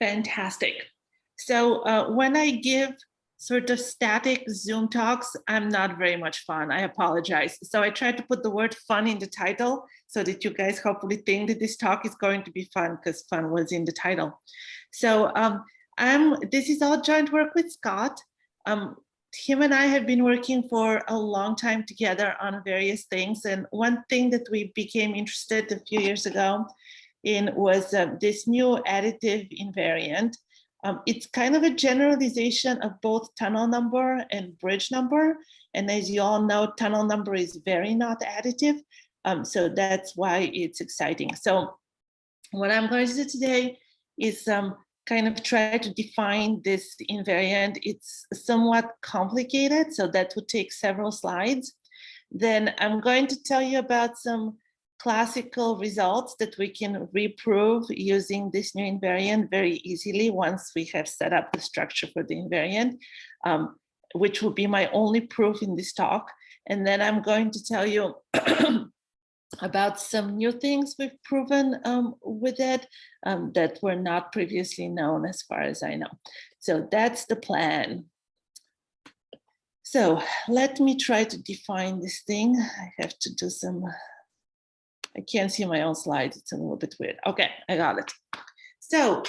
Fantastic. So when I give sort of static Zoom talks, I'm not very much fun. I apologize. So I tried to put the word fun in the title so that you guys hopefully think that this talk is going to be fun because fun was in the title. So this is all joint work with Scott. Him and I have been working for a long time together on various things. And one thing that we became interested a few years ago in was this new additive invariant. It's kind of a generalization of both tunnel number and bridge number. And as you all know, tunnel number is very not additive. So that's why it's exciting. So what I'm going to do today is kind of try to define this invariant. It's somewhat complicated, so that would take several slides. Then I'm going to tell you about some classical results that we can reprove using this new invariant very easily once we have set up the structure for the invariant, which will be my only proof in this talk. And then I'm going to tell you about some new things we've proven with it that were not previously known as far as I know. So that's the plan. So let me try to define this thing. I have to do some, I can't see my own slides. It's a little bit weird. Okay, I got it. So,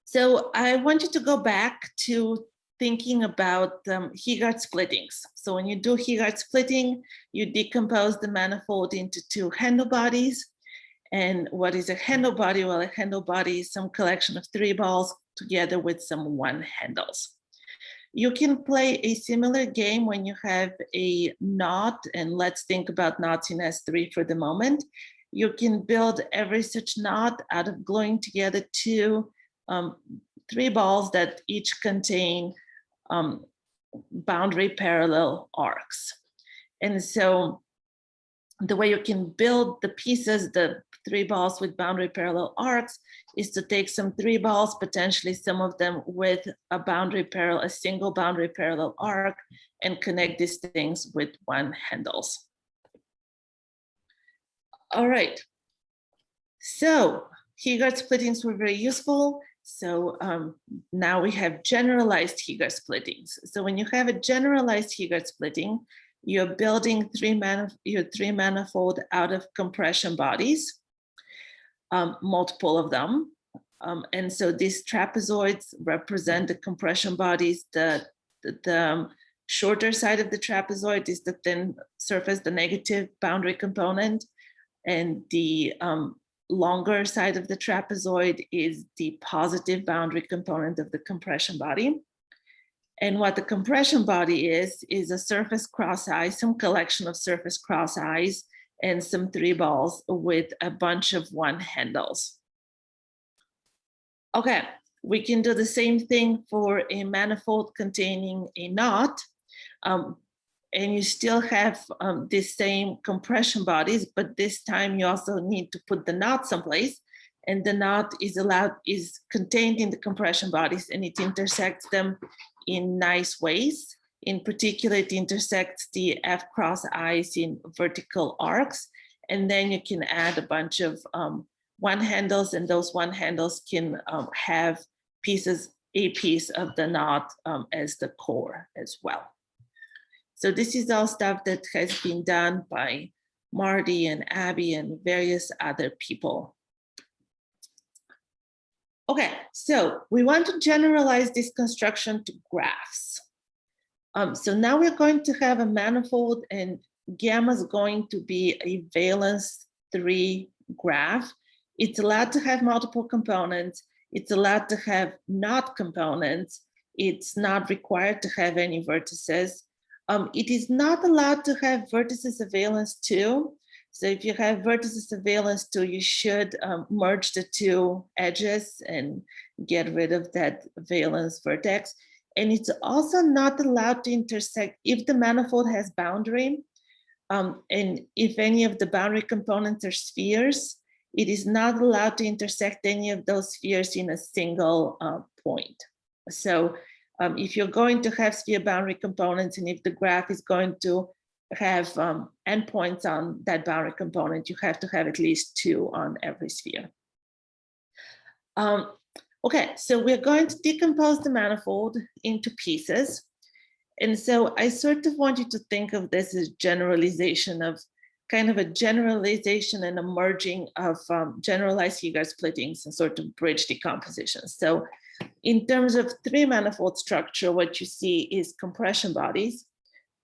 so I want you to go back to thinking about Heegard splittings. So when you do Heegard splitting, you decompose the manifold into two handle bodies. And what is a handle body? Well, a handle body is some collection of three balls together with some one handles. You can play a similar game when you have a knot, and let's think about knots in S3 for the moment. You can build every such knot out of gluing together two three balls that each contain boundary parallel arcs. And so the way you can build the pieces, the three balls with boundary parallel arcs, is to take some three balls, potentially some of them with a single boundary parallel arc, and connect these things with one handles. All right. So Heegard splittings were very useful. So now we have generalized Heegard splittings. So when you have a generalized Heegard splitting, you're building your three manifold out of compression bodies, multiple of them. And so these trapezoids represent the compression bodies. The shorter side of the trapezoid is the thin surface, the negative boundary component, and the longer side of the trapezoid is the positive boundary component of the compression body. And what the compression body is a surface cross eye, some collection of surface cross eyes, and some three balls with a bunch of one handles. Okay, we can do the same thing for a manifold containing a knot. And you still have the same compression bodies, but this time you also need to put the knot someplace, and the knot is contained in the compression bodies, and it intersects them in nice ways. In particular, it intersects the F cross eyes in vertical arcs, and then you can add a bunch of one handles, and those one handles can have a piece of the knot as the core as well. So this is all stuff that has been done by Marty and Abby and various other people. Okay, so we want to generalize this construction to graphs. So now we're going to have a manifold, and gamma is going to be a valence 3 graph. It's allowed to have multiple components. It's allowed to have knot components. It's not required to have any vertices. It is not allowed to have vertices of valence 2. So if you have vertices of valence 2, you should merge the two edges and get rid of that valence vertex. And it's also not allowed to intersect if the manifold has boundary. And if any of the boundary components are spheres, it is not allowed to intersect any of those spheres in a single point. So if you're going to have sphere boundary components, and if the graph is going to have endpoints on that boundary component, you have to have at least 2 on every sphere. Okay, so we're going to decompose the manifold into pieces. And so I sort of want you to think of this as generalization of kind of a generalization and a merging of generalized Heegaard splittings and sort of bridge decomposition. So in terms of three manifold structure, what you see is compression bodies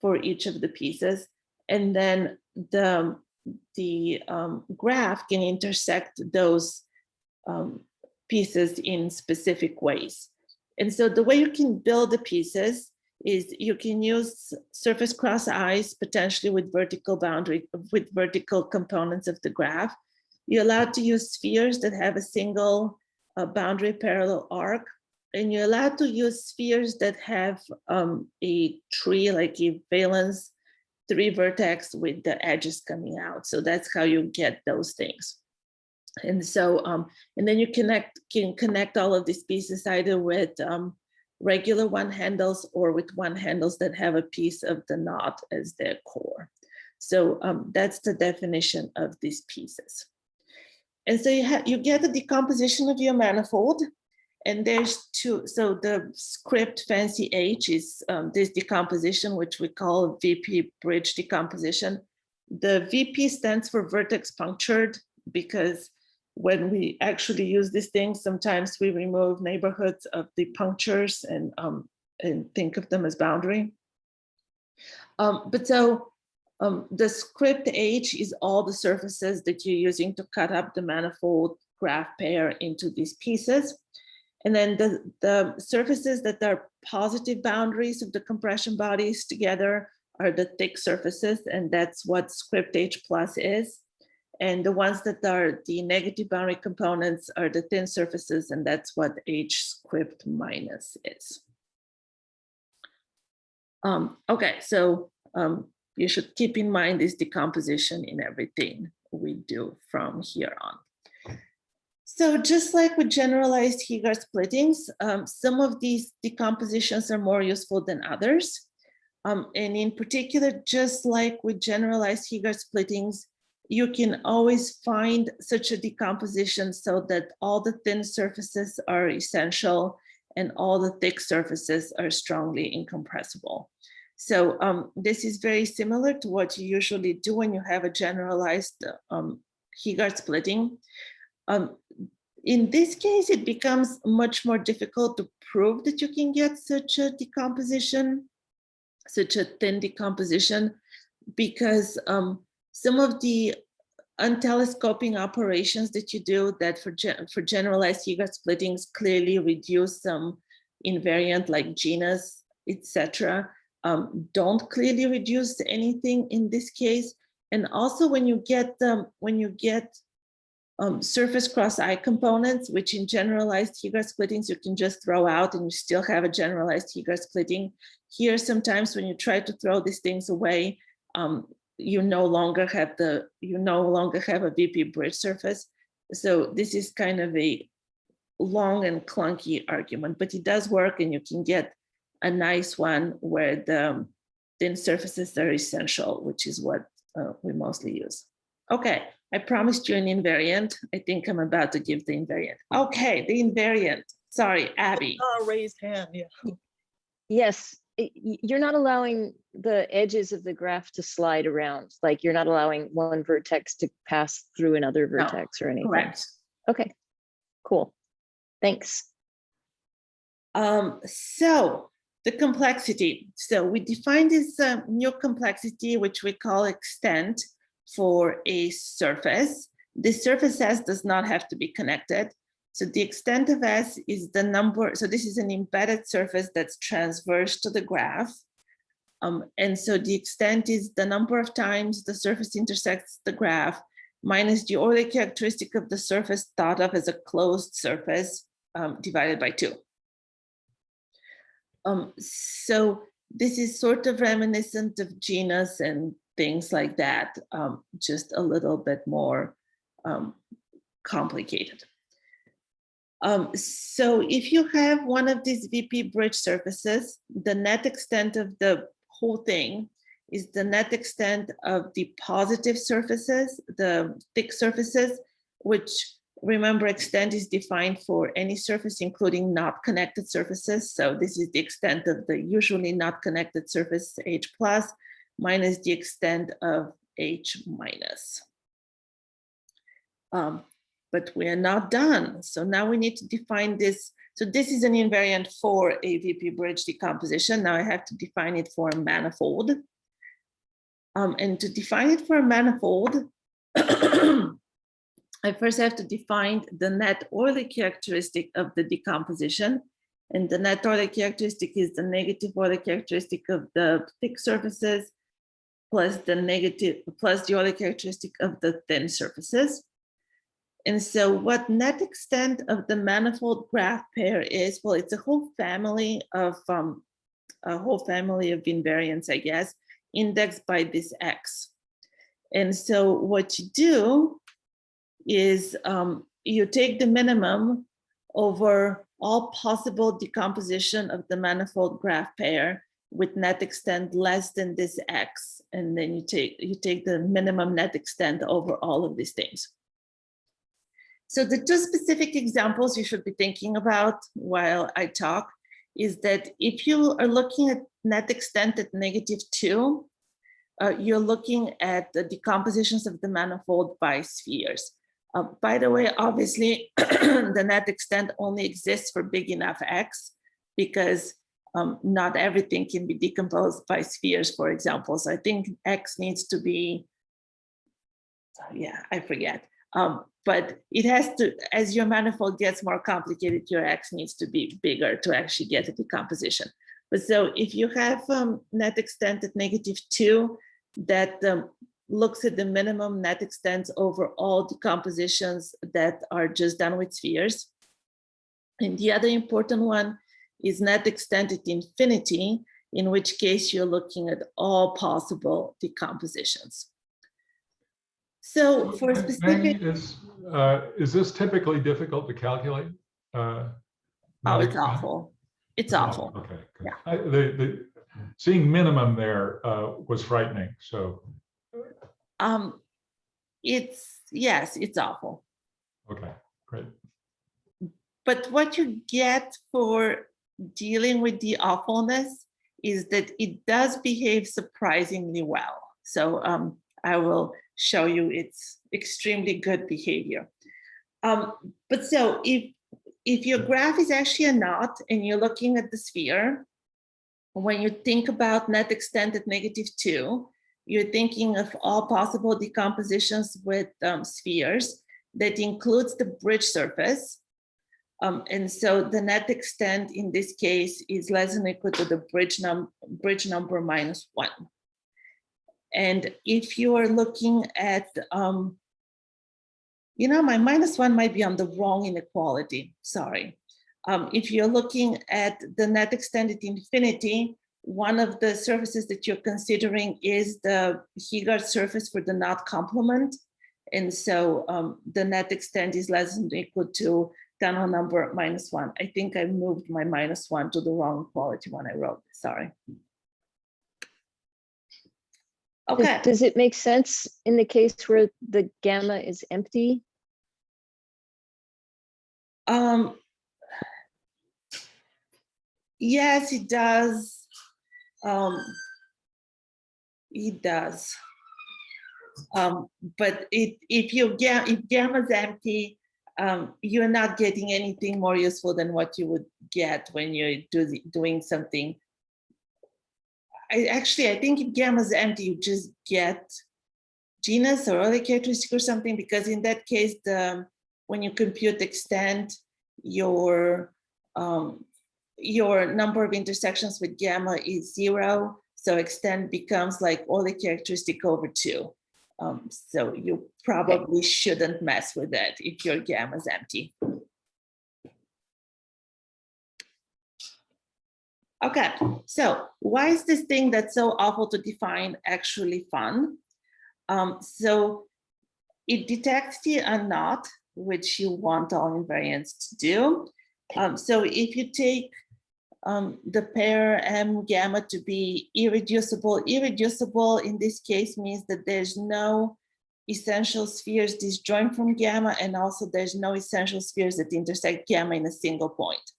for each of the pieces. And then the graph can intersect those pieces in specific ways. And so the way you can build the pieces is you can use surface cross eyes, potentially with vertical boundary, with vertical components of the graph. You're allowed to use spheres that have a single boundary parallel arc. And you're allowed to use spheres that have a tree, like a valence 3 vertex with the edges coming out. So that's how you get those things. And so, and then you can connect all of these pieces either with regular one handles or with one handles that have a piece of the knot as their core. So that's the definition of these pieces. And so you get the decomposition of your manifold. And there's two, so the script fancy H is this decomposition, which we call VP bridge decomposition. The VP stands for vertex punctured, because when we actually use these things, sometimes we remove neighborhoods of the punctures and think of them as boundary. The script H is all the surfaces that you're using to cut up the manifold graph pair into these pieces. And then the surfaces that are positive boundaries of the compression bodies together are the thick surfaces, and that's what script H plus is. And the ones that are the negative boundary components are the thin surfaces, and that's what H script minus is. Okay, so you should keep in mind this decomposition in everything we do from here on. So just like with generalized Heegaard splittings, some of these decompositions are more useful than others. And in particular, just like with generalized Heegaard splittings, you can always find such a decomposition so that all the thin surfaces are essential and all the thick surfaces are strongly incompressible. So this is very similar to what you usually do when you have a generalized Heegaard splitting. In this case, it becomes much more difficult to prove that you can get such a decomposition, such a thin decomposition, because some of the untelescoping operations that you do that for generalized Heegaard splittings clearly reduce some invariant like genus, etc. Don't clearly reduce anything in this case. And also when you get surface cross eye components, which in generalized Heegaard splittings you can just throw out and you still have a generalized Heegaard splitting. Here, sometimes when you try to throw these things away, you no longer have a VP bridge surface. So this is kind of a long and clunky argument, but it does work, and you can get a nice one where the thin surfaces are essential, which is what we mostly use. Okay, I promised you an invariant. I think I'm about to give the invariant. Okay, the invariant. Sorry, Abby. Raised hand, yeah. Yes, you're not allowing the edges of the graph to slide around. Like you're not allowing one vertex to pass through another vertex or anything. Correct. Okay, cool. Thanks. So the complexity. So we define this new complexity, which we call extent, for a surface. The surface S does not have to be connected. So the extent of S is the number. So this is an embedded surface that's transverse to the graph. And so the extent is the number of times the surface intersects the graph minus the Euler characteristic of the surface thought of as a closed surface divided by 2. So this is sort of reminiscent of genus and things like that, just a little bit more complicated. So if you have one of these VP bridge surfaces, the net extent of the whole thing is the net extent of the positive surfaces, the thick surfaces, which Remember, extent is defined for any surface, including not connected surfaces. So this is the extent of the usually not connected surface H plus minus the extent of H minus. But we are not done. So now we need to define this. So this is an invariant for a VP bridge decomposition. Now I have to define it for a manifold. And to define it for a manifold, I first have to define the net Euler characteristic of the decomposition. And the net Euler characteristic is the negative Euler characteristic of the thick surfaces plus the Euler characteristic of the thin surfaces. And so what net extent of the manifold graph pair is, well, it's a whole family of invariants, I guess, indexed by this X. And so what you do is you take the minimum over all possible decomposition of the manifold graph pair with net extent less than this X. And then you take the minimum net extent over all of these things. So the two specific examples you should be thinking about while I talk is that if you are looking at net extent at -2, you're looking at the decompositions of the manifold by spheres. By the way, obviously, the net extent only exists for big enough X because not everything can be decomposed by spheres, for example. So I think X needs to be, yeah, I forget. But it has to, as your manifold gets more complicated, your X needs to be bigger to actually get a decomposition. But so if you have net extent at -2 that looks at the minimum net extents over all decompositions that are just done with spheres. And the other important one is net extent at infinity, in which case you're looking at all possible decompositions. So for specific, is this typically difficult to calculate? Oh, it's awful. It's awful. Okay. Yeah. Seeing minimum there was frightening. So. Yes, it's awful. Okay, great. But what you get for dealing with the awfulness is that it does behave surprisingly well. So I will show you its extremely good behavior. But so if your graph is actually a knot and you're looking at the sphere, when you think about net extent at -2, you're thinking of all possible decompositions with spheres. That includes the bridge surface. And so the net extent in this case is less than or equal to the bridge number -1. And if you are looking at, you know, my -1 might be on the wrong inequality, sorry. If you're looking at the net extent at infinity, one of the surfaces that you're considering is the Heegard surface for the knot complement. And so the net extent is less than or equal to Tanner number -1. I think I moved my -1 to the wrong equality when I wrote this, sorry. Okay. Does it make sense in the case where the gamma is empty? Yes, it does. It does. But if gamma is empty, you're not getting anything more useful than what you would get when you're doing something. I think if gamma is empty, you just get genus or other characteristic or something, because in that case, when you compute extent, your number of intersections with gamma is 0. So extent becomes like all the characteristic over 2. So you probably shouldn't mess with that if your gamma is empty. Okay, so why is this thing that's so awful to define actually fun? So it detects the knot, which you want all invariants to do. So if you take the pair M gamma to be irreducible in this case means that there's no essential spheres disjoint from gamma, and also there's no essential spheres that intersect gamma in a single point.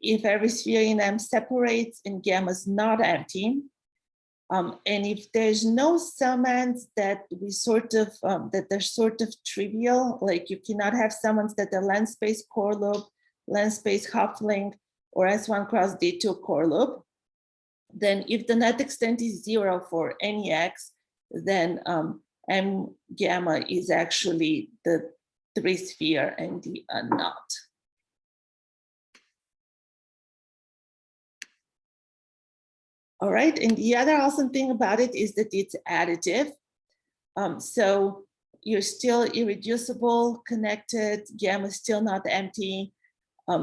If every sphere in M separates and gamma is not empty, and if there's no summands that we sort of, that they're sort of trivial, like you cannot have summands that are length space core loop, length space half link, or S1 cross D2 core loop, then if the net extent is 0 for any X, then M gamma is actually the 3 sphere and the unknot. All right, and the other awesome thing about it is that it's additive. So you're still irreducible, connected, gamma is still not empty.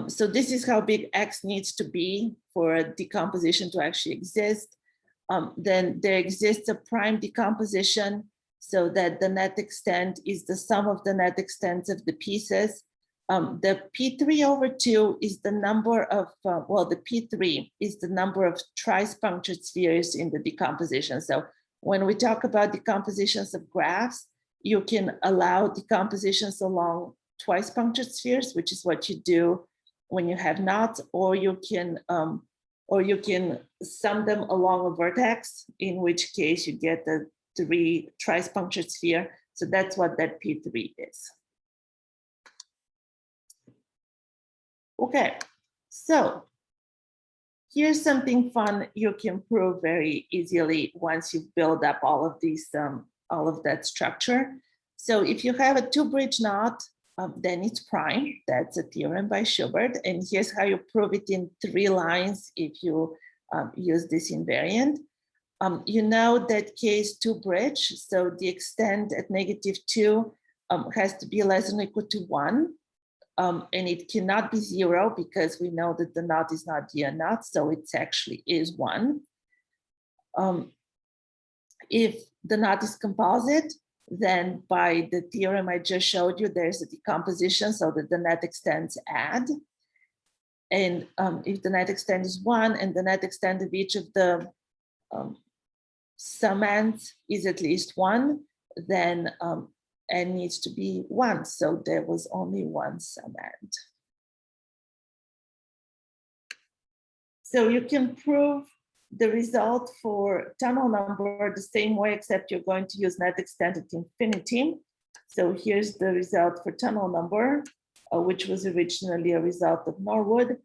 So this is how big X needs to be for a decomposition to actually exist. Then there exists a prime decomposition so that the net extent is the sum of the net extents of the pieces. The P3 over 2 is the number of, well, the P3 is the number of twice-punctured spheres in the decomposition. So when we talk about decompositions of graphs, you can allow decompositions along twice-punctured spheres, which is what you do when you have knots, or you can sum them along a vertex, in which case you get the 3 twice-punctured sphere. So that's what that P3 is. Okay, so here's something fun you can prove very easily once you build up all of these, all of that structure. So if you have a 2-bridge knot, then it's prime. That's a theorem by Schubert. And here's how you prove it in 3 lines if you use this invariant. You know that K is 2-bridge, so the extent at -2 has to be less than or equal to 1. And it cannot be 0 because we know that the knot is not the unknot, so it actually is 1. If the knot is composite, then by the theorem I just showed you, there's a decomposition so that the net extents add. And if the net extent is 1 and the net extent of each of the summands is at least 1, then N needs to be 1. So there was only 1 summand. So you can prove the result for tunnel number the same way, except you're going to use net extent at infinity. So here's the result for tunnel number, which was originally a result of Norwood.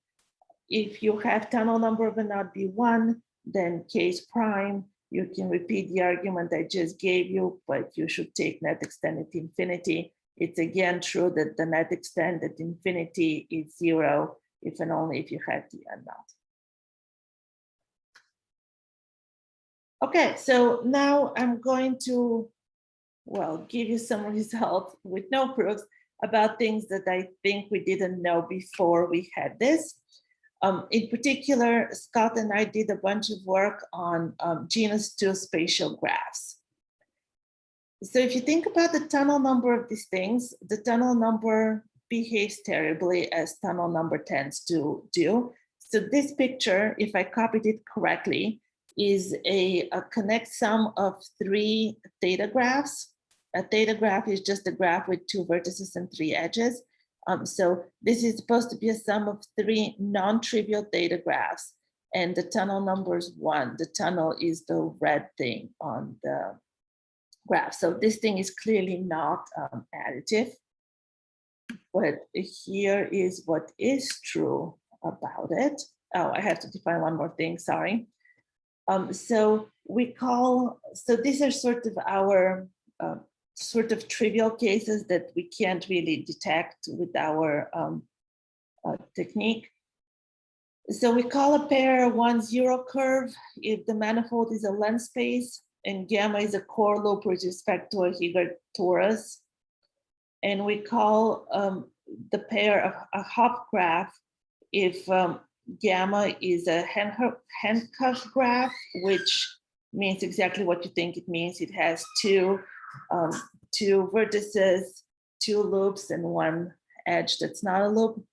If you have tunnel number of a knot be 1, then K is prime. You can repeat the argument I just gave you, but you should take net extent at infinity. It's again true that the net extent at infinity is 0 if and only if you have the unknot. Okay, so now I'm going to, well, give you some results with no proofs about things that I think we didn't know before we had this. In particular, Scott and I did a bunch of work on genus 2 spatial graphs. So if you think about the tunnel number of these things, the tunnel number behaves terribly as tunnel number tends to do. So this picture, if I copied it correctly, is a connect sum of 3 theta graphs. A theta graph is just a graph with 2 vertices and 3 edges. So this is supposed to be a sum of 3 non-trivial theta graphs, and the tunnel number is 1. The tunnel is the red thing on the graph. So this thing is clearly not additive. But here is what is true about it. Oh, I have to define one more thing, sorry. So these are sort of our sort of trivial cases that we can't really detect with our technique. So we call a pair 1-0 curve if the manifold is a length space and gamma is a core loop with respect to a Hilbert torus. And we call the pair a hop graph if gamma is a handcuff graph, which means exactly what you think it means. It has 2 vertices, 2 loops, and 1 edge that's not a loop.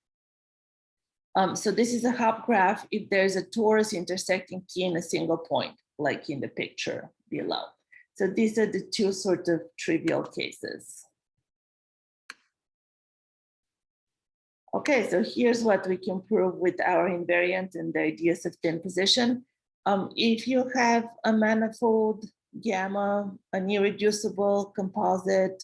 So this is a hop graph if there's a torus intersecting P in a single point, like in the picture below. So these are the two sort of trivial cases. Okay, so here's what we can prove with our invariant and the ideas of imposition. If you have a manifold gamma, an irreducible composite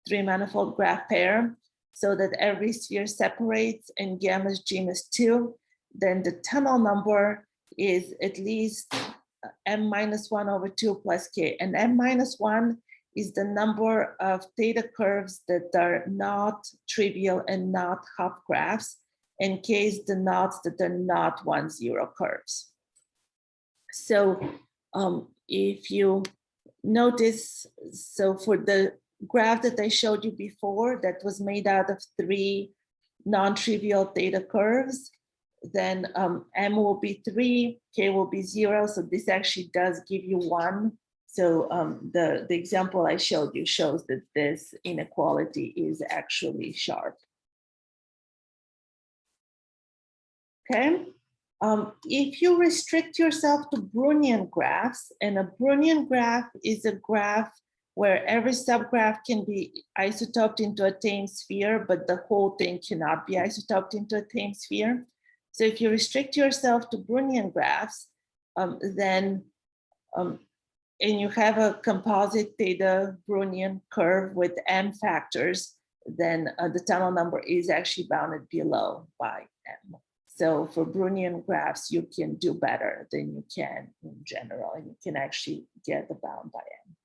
three-manifold graph pair, so that every sphere separates and gamma is genus 2, then the tunnel number is at least m-1/2 plus k. And m-1 is the number of theta curves that are not trivial and not hop graphs, and k is the knots that are not 1-0 curves. So if you notice, so for the graph that I showed you before that was made out of 3 non-trivial theta curves, then m will be 3, k will be 0. So this actually does give you 1. So the example I showed you shows that this inequality is actually sharp. Okay. If you restrict yourself to Brownian graphs, and a Brownian graph is a graph where every subgraph can be isotoped into a tame sphere, but the whole thing cannot be isotoped into a tame sphere. So if you restrict yourself to Brownian graphs, then and you have a composite theta Brownian curve with m factors, then the tunnel number is actually bounded below by m. So for Brownian graphs, you can do better than you can in general, and you can actually get the bound by m.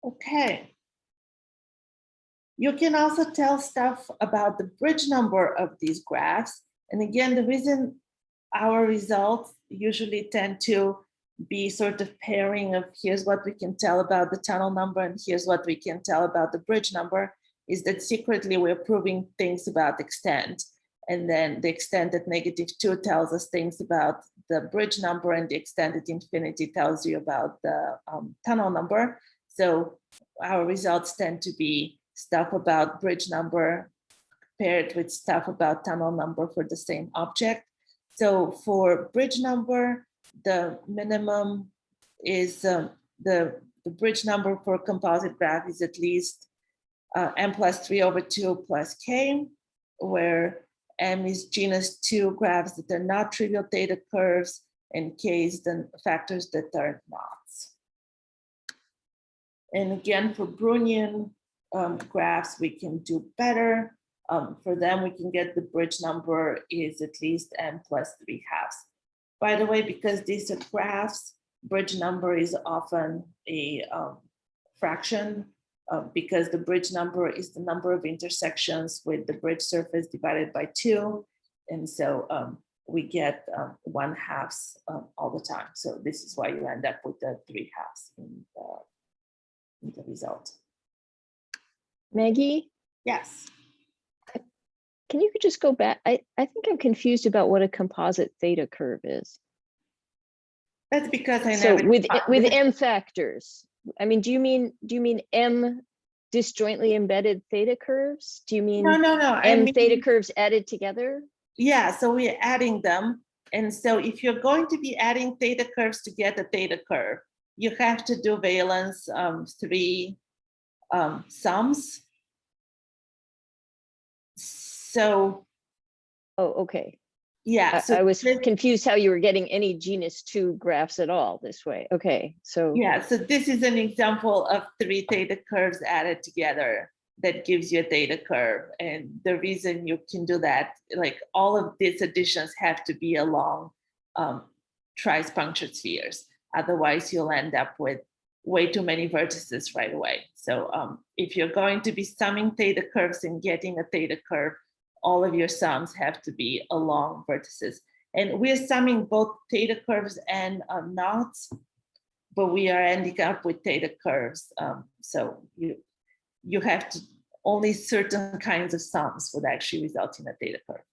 Okay. You can also tell stuff about the bridge number of these graphs. And again, the reason our results usually tend to be sort of pairing of here's what we can tell about the tunnel number and here's what we can tell about the bridge number is that secretly we're proving things about extent. And then the extent at -2 tells us things about the bridge number, and the extent at infinity tells you about the tunnel number. So our results tend to be stuff about bridge number paired with stuff about tunnel number for the same object. So for bridge number, the minimum is the bridge number for composite graph is at least m+3/2 plus k, where m is genus 2 graphs that are not trivial theta curves, and k is the factors that are knots. And again, for Brownian graphs, we can do better. For them, we can get the bridge number is at least m+3/2. By the way, because these are graphs, bridge number is often a fraction because the bridge number is the number of intersections with the bridge surface divided by 2. And so we get 1/2 all the time. So this is why you end up with the 3/2 in the result. Maggie? Yes. Can you just go back? I think I'm confused about what a composite theta curve is. That's because I So never with m factors, I mean, do you mean m disjointly embedded theta curves? Do you mean no. m I mean, theta curves added together? Yeah, so we're adding them. And so if you're going to be adding theta curves to get a theta curve, you have to do valence 3 sums. So Oh, okay. yeah, so I was confused how you were getting any genus 2 graphs at all this way. Okay, so yeah, so this is an example of 3 theta curves added together that gives you a theta curve. And the reason you can do that, like all of these additions have to be along tripunctured spheres. Otherwise, you'll end up with way too many vertices right away. So if you're going to be summing theta curves and getting a theta curve, all of your sums have to be along vertices. And we're summing both theta curves and knots, but we are ending up with theta curves. So you have to, only certain kinds of sums would actually result in a theta curve.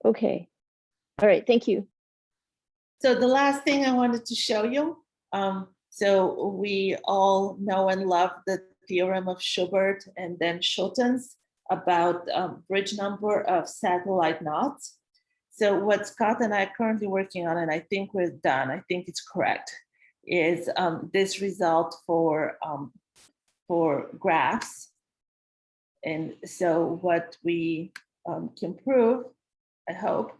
okay. All right, thank you. So the last thing I wanted to show you, so we all know and love the theorem of Schubert and then Schulten's about bridge number of satellite knots. So what Scott and I are currently working on, and I think we're done, I think it's correct, is this result for graphs. And so what we can prove, I hope,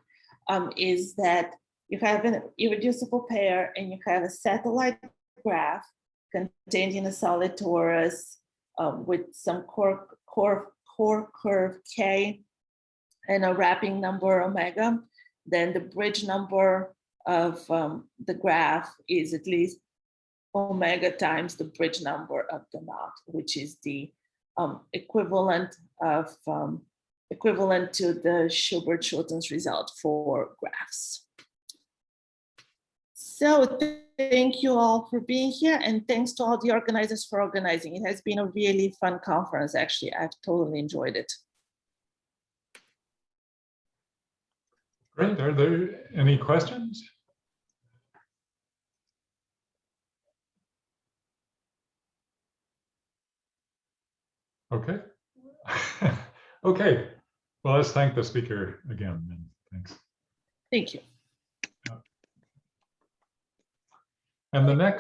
is that you have an irreducible pair and you have a satellite graph contained in a solid torus with some core curve K and a wrapping number omega, then the bridge number of the graph is at least omega times the bridge number of the knot, which is the equivalent to the Schubert-Schulten's result for graphs. So thank you all for being here, and thanks to all the organizers for organizing. It has been a really fun conference, actually. I've totally enjoyed it. Great. Are there any questions? Okay. Okay. Well, let's thank the speaker again. And thanks. Thank you. And the next